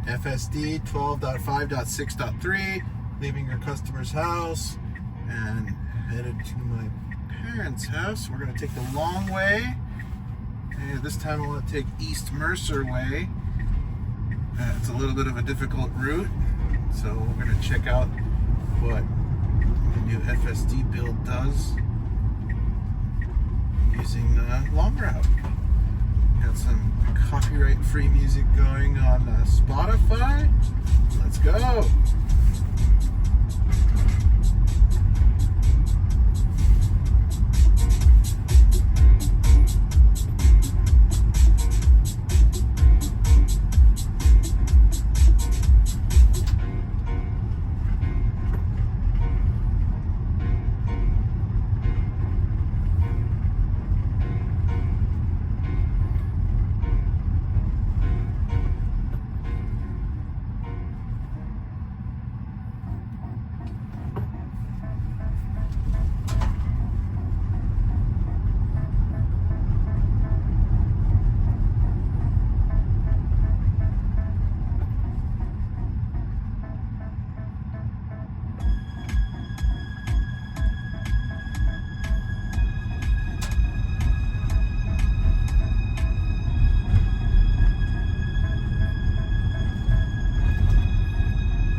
FSD 12.5.6.3, leaving your customer's house and headed to my parents' house. We're going to take the long way. And this time I want to take East Mercer Way. It's a little bit of a difficult route, so we're going to check out what the new FSD build does using the long route. Got some copyright-free music going on Spotify. Let's go.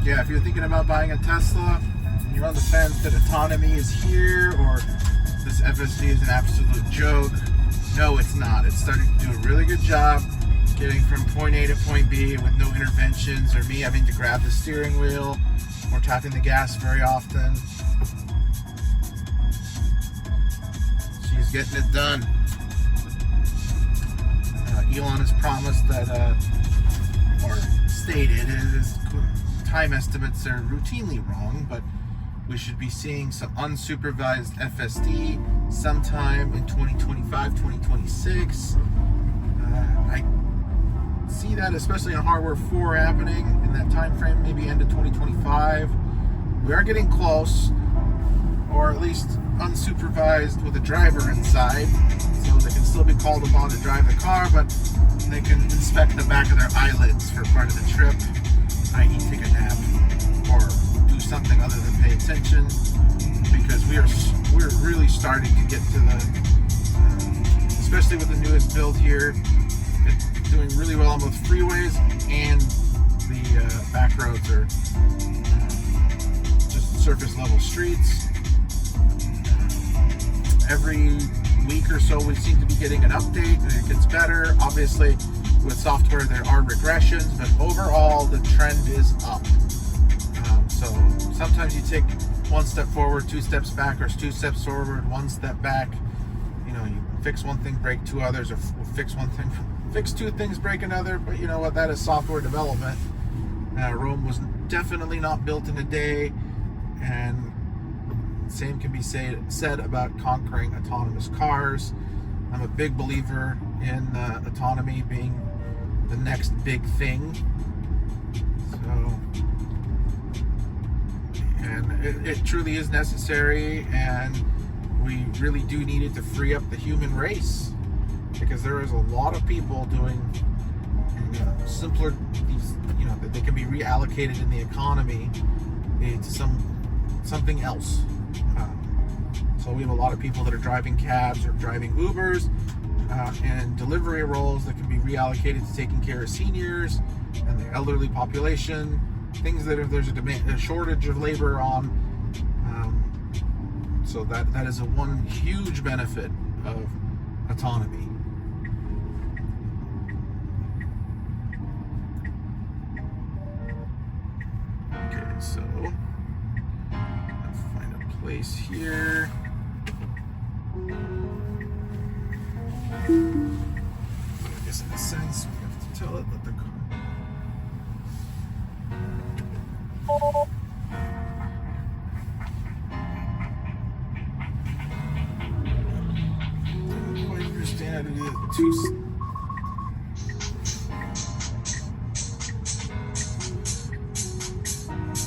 Yeah, if you're thinking about buying a Tesla and you're on the fence that autonomy is here or this FSD is an absolute joke, no, it's not. It's starting to do a really good job getting from point A to point B with no interventions or me having to grab the steering wheel or tapping the gas very often. She's getting it done. Elon has promised that, or stated, his time estimates are routinely wrong, but we should be seeing some unsupervised FSD sometime in 2025, 2026. I see that, especially in hardware 4 happening in that time frame, maybe end of 2025. We are getting close, or at least unsupervised with a driver inside, so they can still be called upon to drive the car, but they can inspect the back of their eyelids for part of the trip, i.e. take a nap or do something other than pay attention, because we're really starting to get to the, especially with the newest build here, it's doing really well on both freeways and the back roads are just surface level streets. Every week or so we seem to be getting an update and it gets better. Obviously with software there are regressions, but overall the trend is up. So sometimes you take one step forward, 2 steps back, or 2 steps forward, 1 step back. You know, you fix one thing, break 2 others, or fix one thing, fix 2 things, break another. But you know what, that is software development. Rome was definitely not built in a day, and same can be said about conquering autonomous cars. I'm a big believer in autonomy being the next big thing. So, and it truly is necessary, and we really do need it to free up the human race, because there is a lot of people doing simpler, that they can be reallocated in the economy to something else. So we have a lot of people that are driving cabs or driving Ubers and delivery roles that can be reallocated to taking care of seniors and the elderly population, things that if there's a shortage of labor on. So that is one huge benefit of autonomy. Okay, so I'll find a place here. I guess in a sense we have to tell it that the car. Didn't quite understand how to do the 2.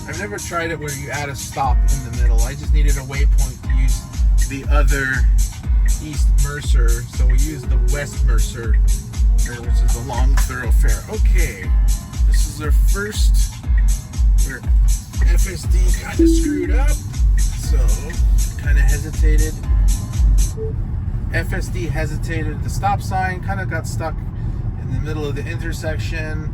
I've never tried it where you add a stop in the middle. I just needed a waypoint to use the other East Mercer, so we use the West Mercer, which is the long thoroughfare. Okay, this is our first where FSD kind of screwed up, so kind of hesitated. FSD hesitated at the stop sign, kind of got stuck in the middle of the intersection,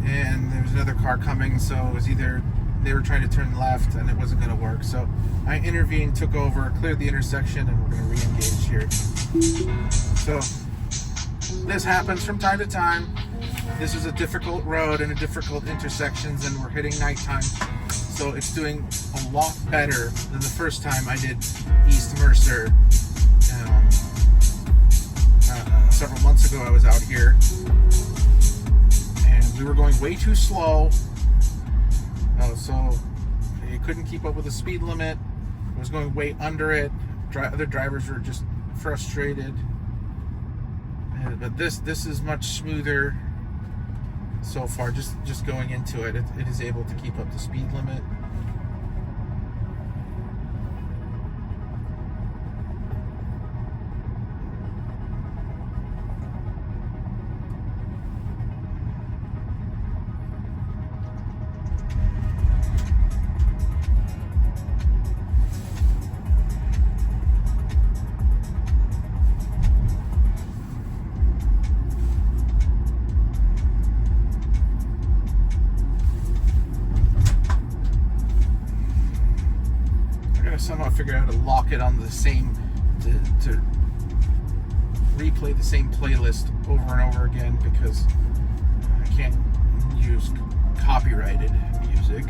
and there was another car coming, so it was either they were trying to turn left and it wasn't going to work. So I intervened, took over, cleared the intersection, and we're going to re-engage here. So this happens from time to time. This is a difficult road and a difficult intersections, and we're hitting nighttime. So it's doing a lot better than the first time I did East Mercer. Several months ago I was out here, and we were going way too slow. So it couldn't keep up with the speed limit. It was going way under it. Other drivers were just frustrated. But this is much smoother so far. Just going into it, it is able to keep up the speed limit. Somehow figure out how to lock it on the same to replay the same playlist over and over again, because I can't use copyrighted music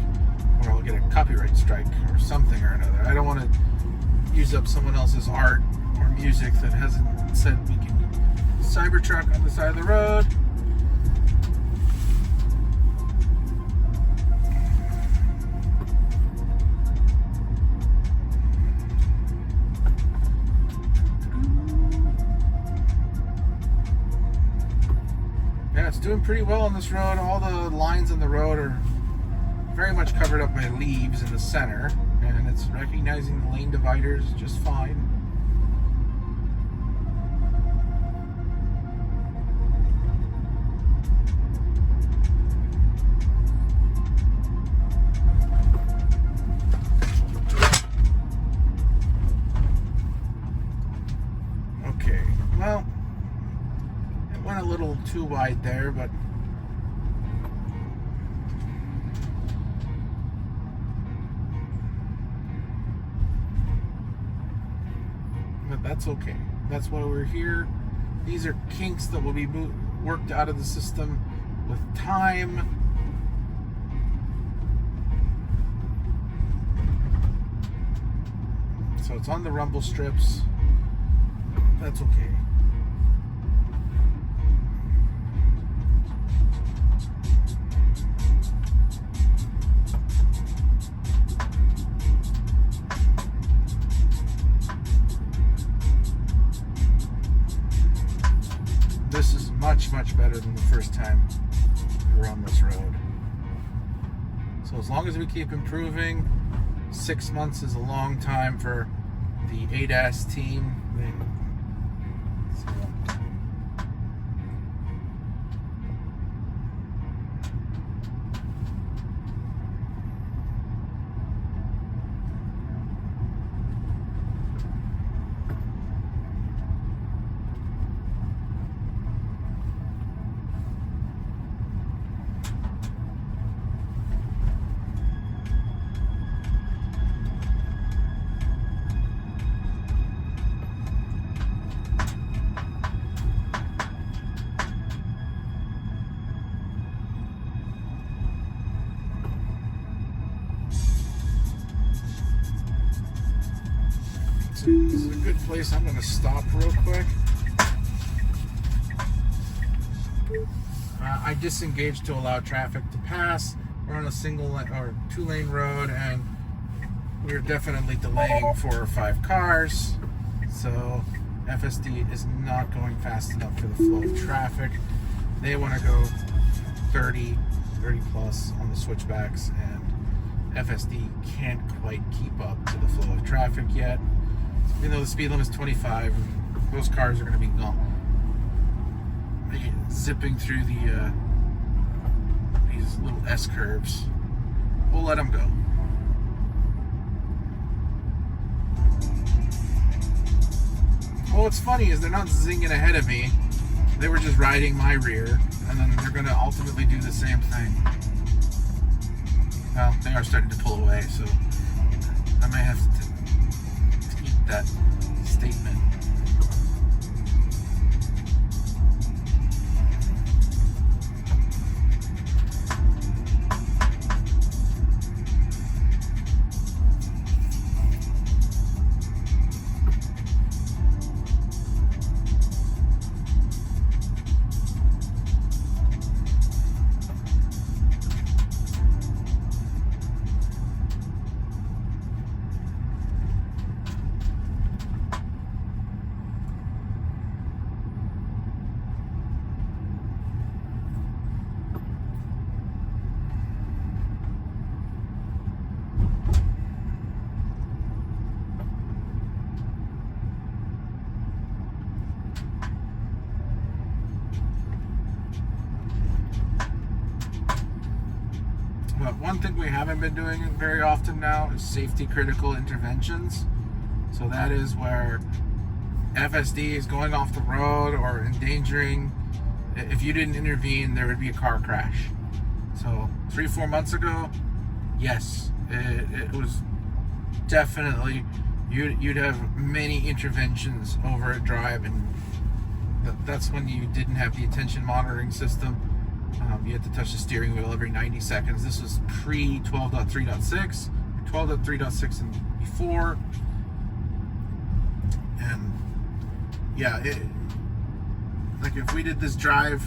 or I'll get a copyright strike or something or another. I don't want to use up someone else's art or music that hasn't said we can use Cybertruck on the side of the road. It's doing pretty well on this road. All the lines on the road are very much covered up by leaves in the center, and it's recognizing the lane dividers just fine. Okay, well, went a little too wide there, but that's okay. That's why we're here. These are kinks that will be worked out of the system with time. So it's on the rumble strips. That's okay. This is much better than the first time we were on this road. So as long as we keep improving, 6 months is a long time for the ADAS team. This is a good place. I'm going to stop real quick. I disengaged to allow traffic to pass. We're on a single or 2-lane road, and we're definitely delaying 4 or 5 cars. So FSD is not going fast enough for the flow of traffic. They want to go 30 plus on the switchbacks, and FSD can't quite keep up to the flow of traffic yet. Even though the speed limit is 25, those cars are going to be zipping through the these little S curves. We'll let them go. Well, what's funny is they're not zinging ahead of me. They were just riding my rear, and then they're going to ultimately do the same thing. Well, they are starting to pull away, so I might have to eat that statement. But one thing we haven't been doing very often now is safety critical interventions. So that is where FSD is going off the road or endangering. If you didn't intervene, there would be a car crash. So 3-4 months ago, yes, it was definitely, you'd have many interventions over a drive, and that's when you didn't have the attention monitoring system. You had to touch the steering wheel every 90 seconds. This was pre 12.3.6, 12.3.6 and before. And yeah, like if we did this drive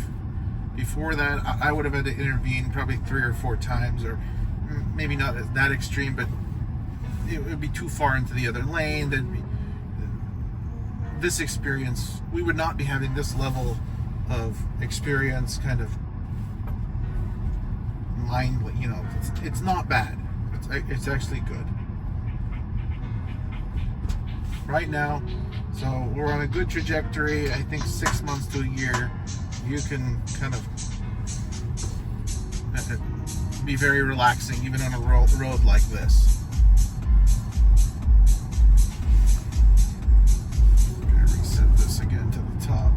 before that, I would have had to intervene probably 3 or 4 times, or maybe not that extreme, but it would be too far into the other lane. This experience, we would not be having this level of experience kind of blindly, it's not bad. It's actually good right now. So we're on a good trajectory. I think 6 months to a year, you can kind of be very relaxing, even on a road like this. I'm gonna reset this again to the top.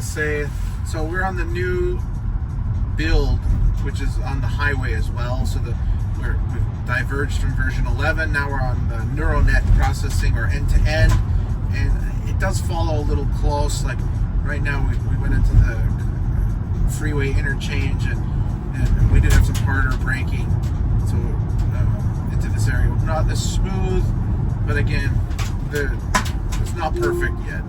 say. So we're on the new build, which is on the highway as well. So we've diverged from version 11. Now we're on the neural net processing, or end-to-end, and it does follow a little close. Like right now, we went into the freeway interchange, and we did have some harder braking. So into this area, not as smooth, but again, it's not perfect yet.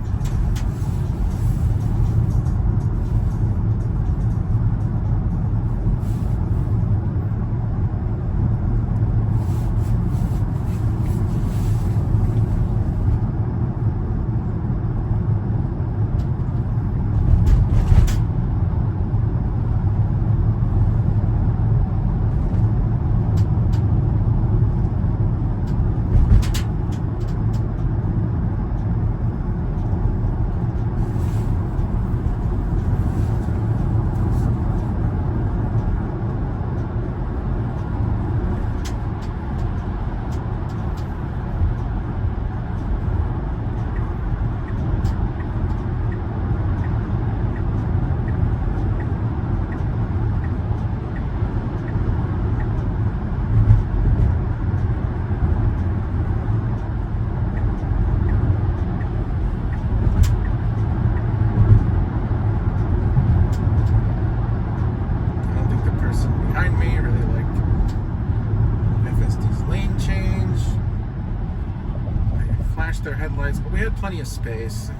Their headlights, but we had plenty of space.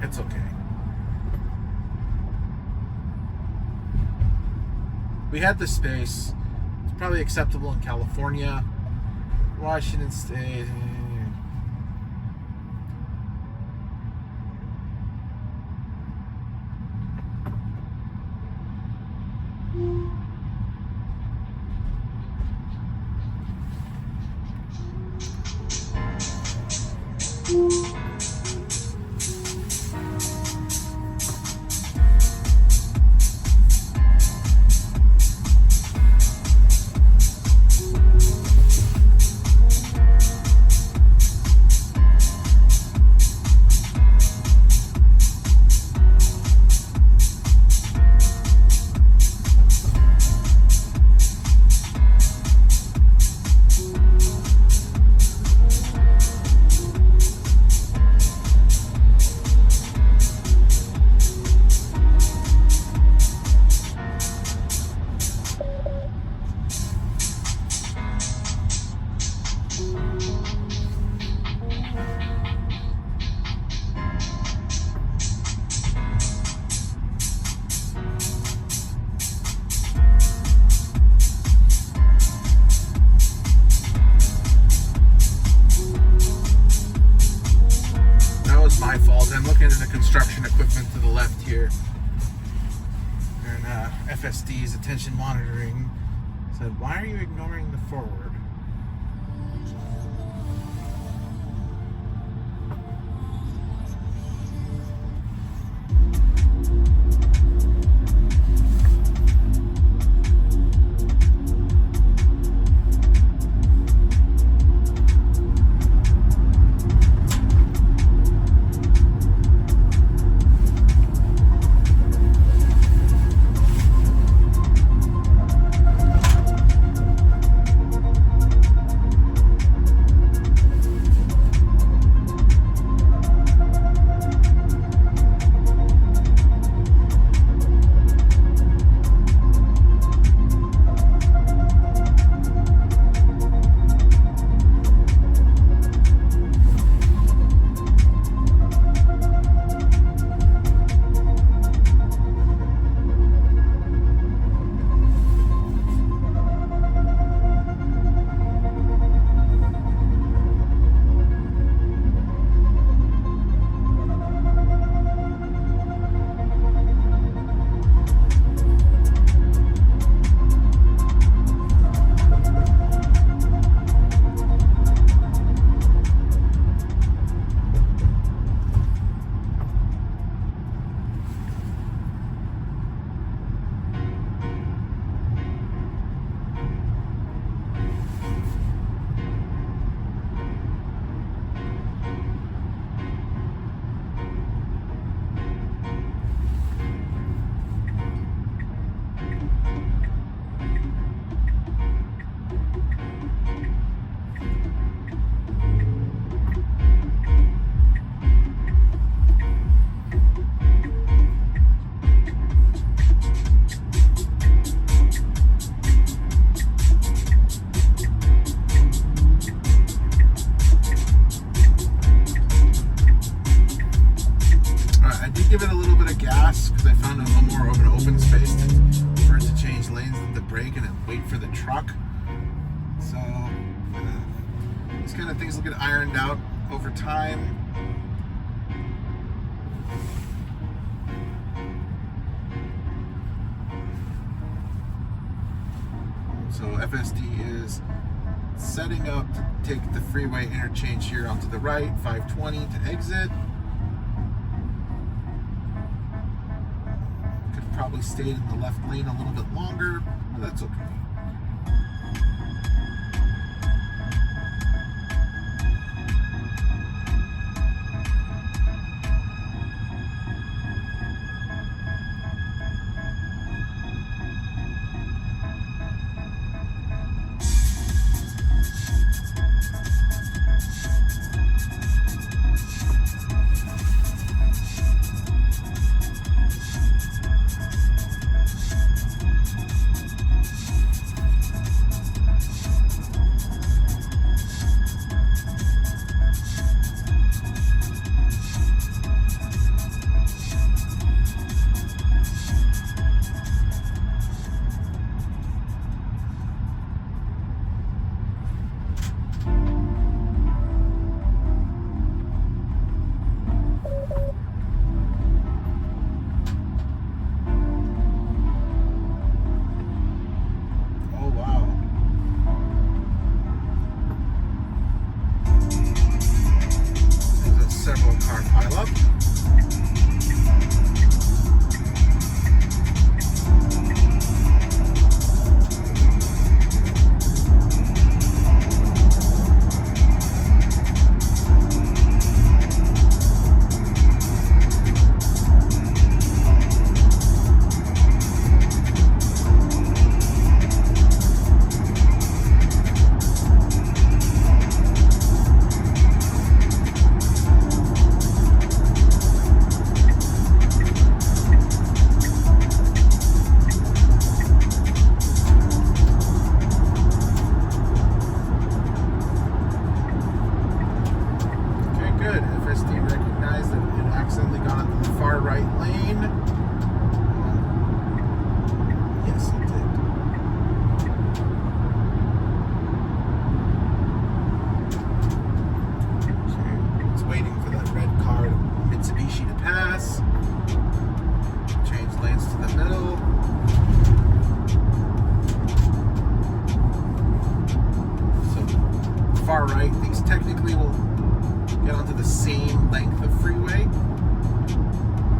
It's okay. We had the space. It's probably acceptable in California. Washington State. My fault. I'm looking at the construction equipment to the left here, and FSD's attention monitoring said, "Why are you ignoring the forward?" did give it a little bit of gas because I found a little more of an open space for it to change lanes than to brake and then wait for the truck. So these kind of things will get ironed out over time. So FSD is setting up to take the freeway interchange here onto the right, 520 to exit. Could have probably stayed in the left lane a little bit longer, but that's okay. Far right, these technically will get onto the same length of freeway,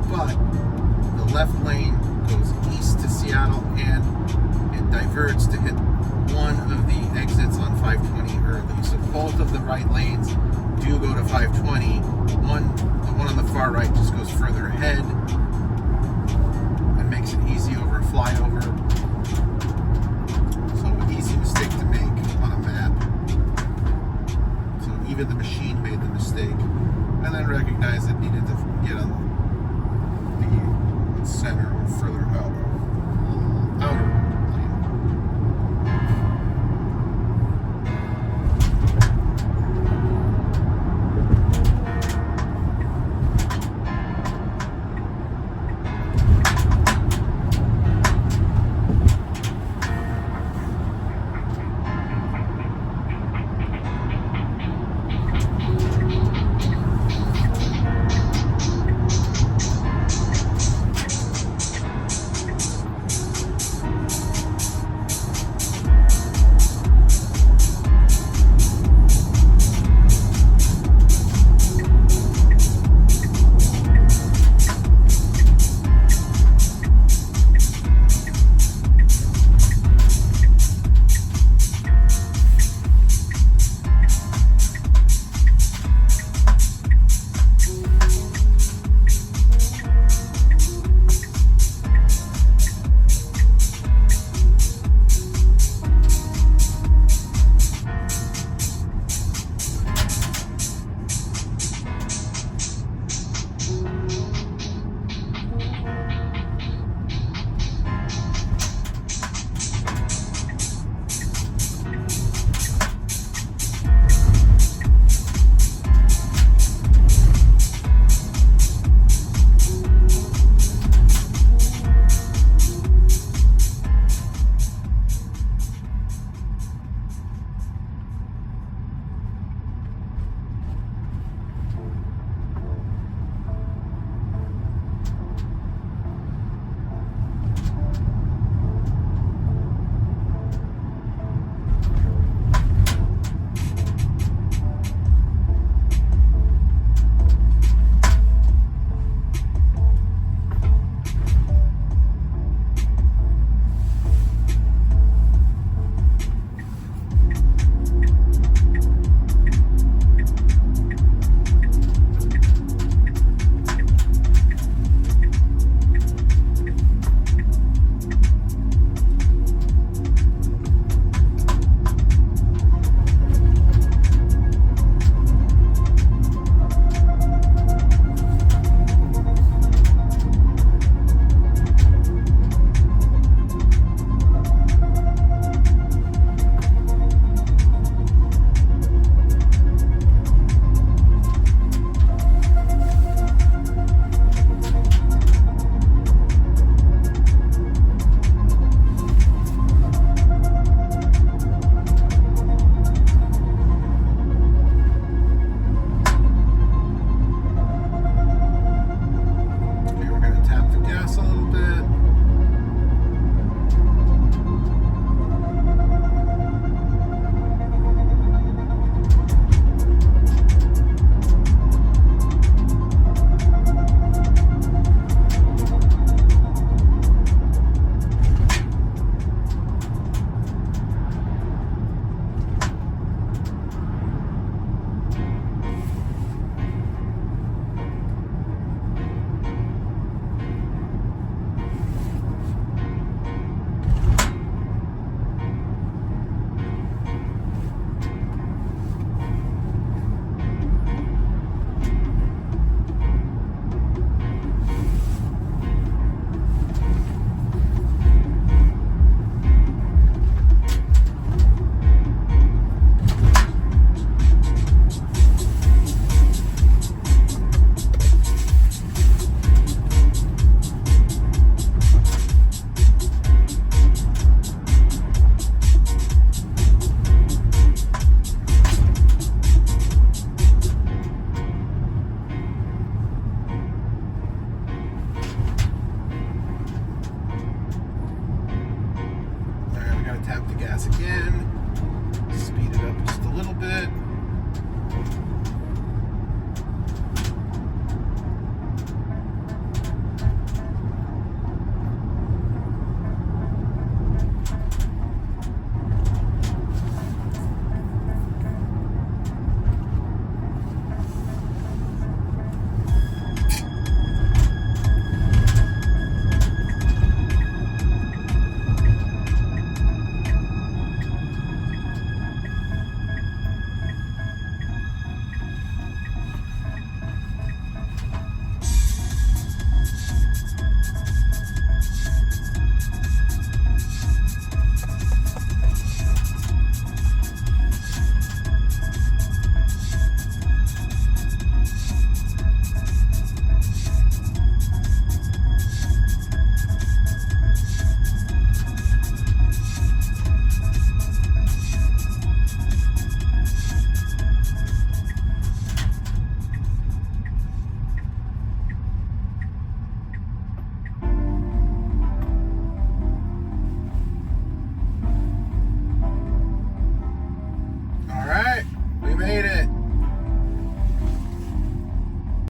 but the left lane goes east to Seattle and it diverts to hit one of the exits on 520 early. So both of the right lanes do go to 520. The one on the far right just goes further ahead and makes it easy over a flyover. So easy mistake to make on a map. Even the machine made the mistake and then recognized it needed